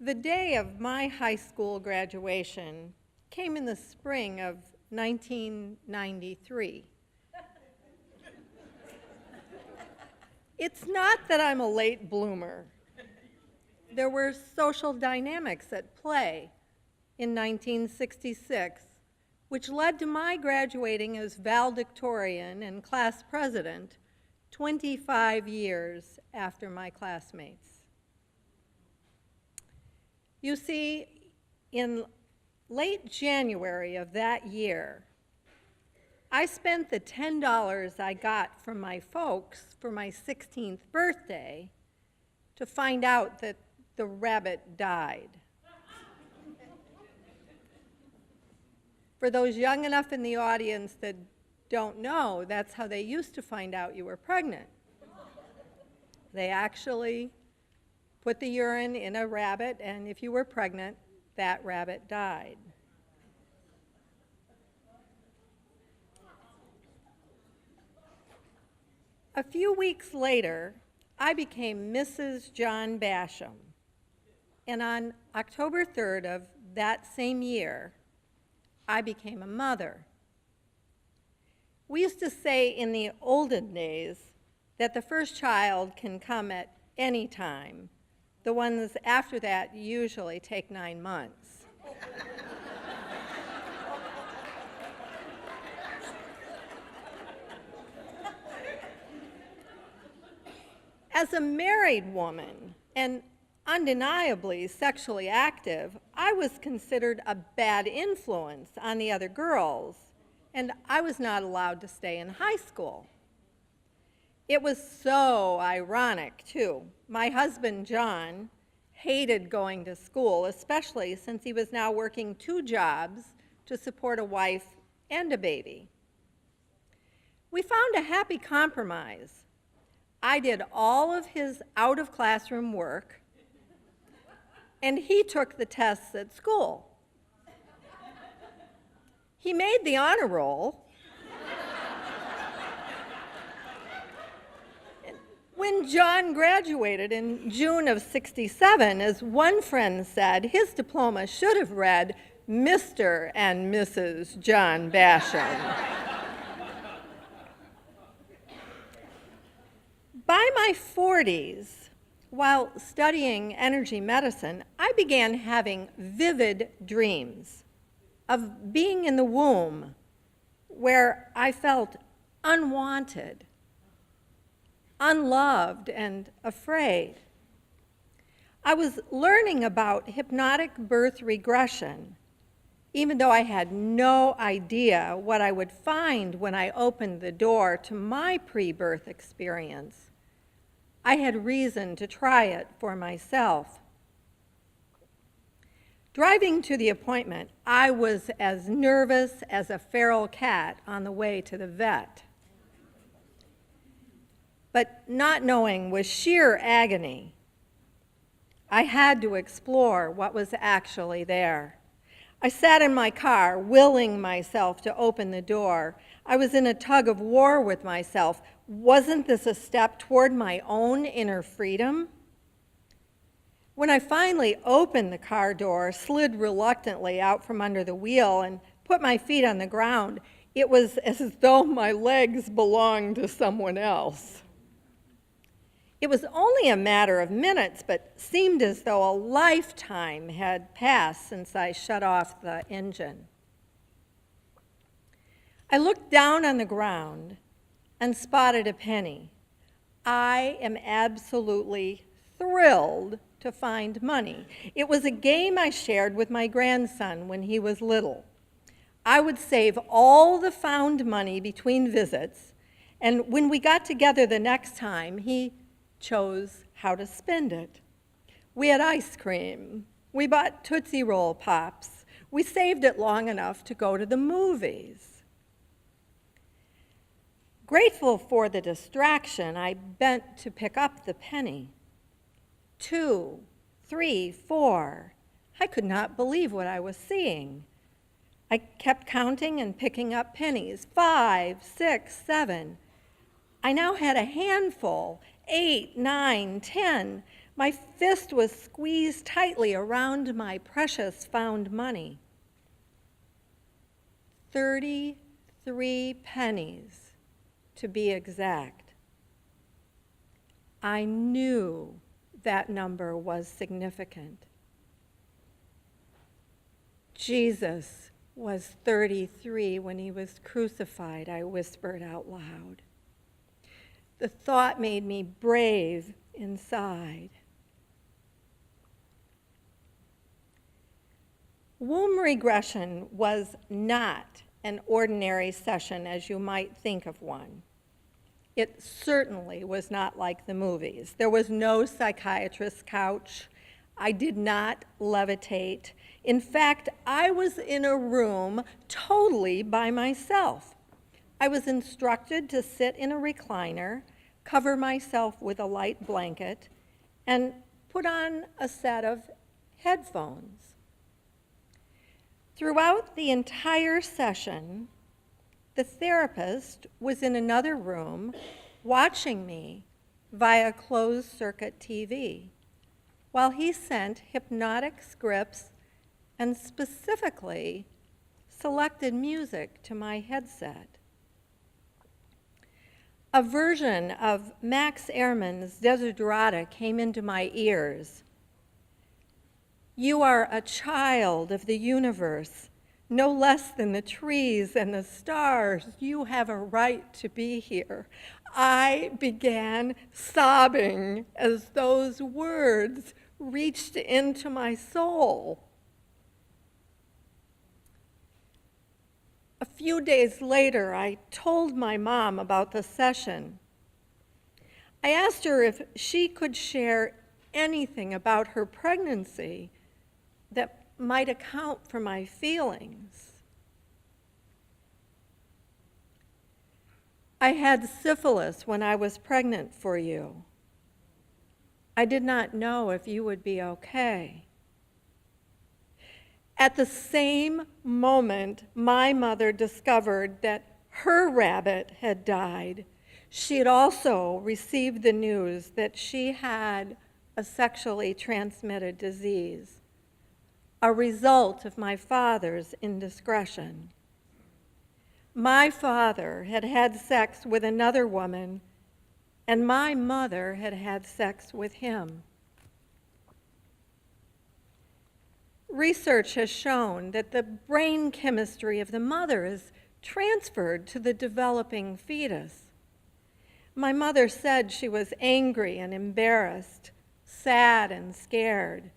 The day of my high school graduation came in the spring of 1993. It's not that I'm a late bloomer. There were social dynamics at play in 1966, which led to my graduating as valedictorian and class president 25 years after my classmates. You see, in late January of that year, I spent the $10 I got from my folks for my 16th birthday to find out that the rabbit died. For those young enough in the audience that don't know, that's how they used to find out you were pregnant. They actually put the urine in a rabbit, and if you were pregnant, that rabbit died. A few weeks later, I became Mrs. John Basham, and on October 3rd of that same year, I became a mother. We used to say in the olden days that the first child can come at any time. The ones after that usually take 9 months. As a married woman and undeniably sexually active, I was considered a bad influence on the other girls, and I was not allowed to stay in high school. It was so ironic, too. My husband, John, hated going to school, especially since he was now working 2 jobs to support a wife and a baby. We found a happy compromise. I did all of his out-of-classroom work, and he took the tests at school. He made the honor roll. When John graduated in June of '67, as one friend said, his diploma should have read Mr. and Mrs. John Basham. By my 40s, while studying energy medicine, I began having vivid dreams of being in the womb where I felt unwanted, unloved, and afraid. I was learning about hypnotic birth regression, even though I had no idea what I would find when I opened the door to my pre-birth experience. I had reason to try it for myself. Driving to the appointment, I was as nervous as a feral cat on the way to the vet. But not knowing was sheer agony. I had to explore what was actually there. I sat in my car, willing myself to open the door. I was in a tug of war with myself. Wasn't this a step toward my own inner freedom? When I finally opened the car door, slid reluctantly out from under the wheel, and put my feet on the ground, it was as though my legs belonged to someone else. It was only a matter of minutes, but seemed as though a lifetime had passed since I shut off the engine. I looked down on the ground and spotted a penny. I am absolutely thrilled to find money. It was a game I shared with my grandson when he was little. I would save all the found money between visits, and when we got together the next time, he chose how to spend it. We had ice cream. We bought Tootsie Roll Pops. We saved it long enough to go to the movies. Grateful for the distraction, I bent to pick up the penny. 2, 3, 4. I could not believe what I was seeing. I kept counting and picking up pennies. 5, 6, 7. I now had a handful. 8, 9, 10. My fist was squeezed tightly around my precious found money. 33 pennies, to be exact. I knew that number was significant. Jesus was 33 when he was crucified, I whispered out loud. The thought made me brave inside. Womb regression was not an ordinary session as you might think of one. It certainly was not like the movies. There was no psychiatrist's couch. I did not levitate. In fact, I was in a room totally by myself. I was instructed to sit in a recliner, cover myself with a light blanket, and put on a set of headphones. Throughout the entire session, the therapist was in another room watching me via closed-circuit TV while he sent hypnotic scripts and specifically selected music to my headset. A version of Max Ehrmann's Desiderata came into my ears. You are a child of the universe, no less than the trees and the stars. You have a right to be here. I began sobbing as those words reached into my soul. A few days later, I told my mom about the session. I asked her if she could share anything about her pregnancy that might account for my feelings. I had syphilis when I was pregnant for you. I did not know if you would be okay. At the same moment, my mother discovered that her rabbit had died. She had also received the news that she had a sexually transmitted disease, a result of my father's indiscretion. My father had had sex with another woman, and my mother had had sex with him. Research has shown that the brain chemistry of the mother is transferred to the developing fetus. My mother said she was angry and embarrassed, sad and scared.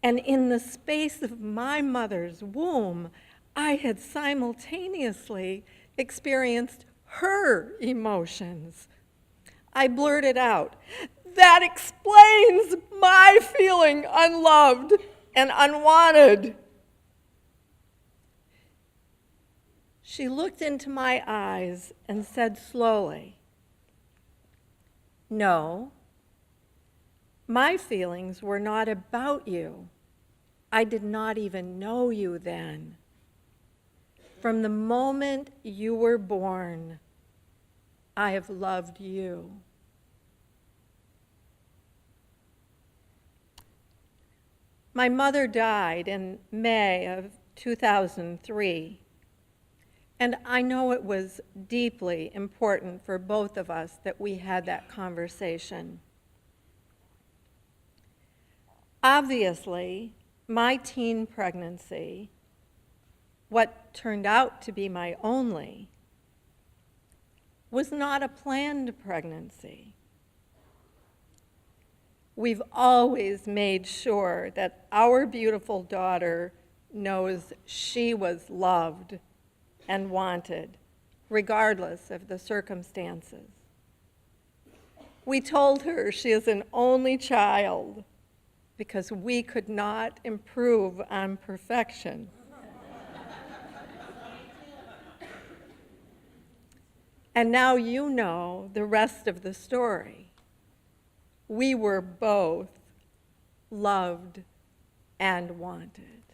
And in the space of my mother's womb, I had simultaneously experienced her emotions. I blurted out, "That explains my feeling unloved and unwanted." She looked into my eyes and said slowly, "No, my feelings were not about you. I did not even know you then. From the moment you were born, I have loved you." My mother died in May of 2003, and I know it was deeply important for both of us that we had that conversation. Obviously, my teen pregnancy, what turned out to be my only, was not a planned pregnancy. We've always made sure that our beautiful daughter knows she was loved and wanted, regardless of the circumstances. We told her she is an only child because we could not improve on perfection. And now you know the rest of the story. We were both loved and wanted.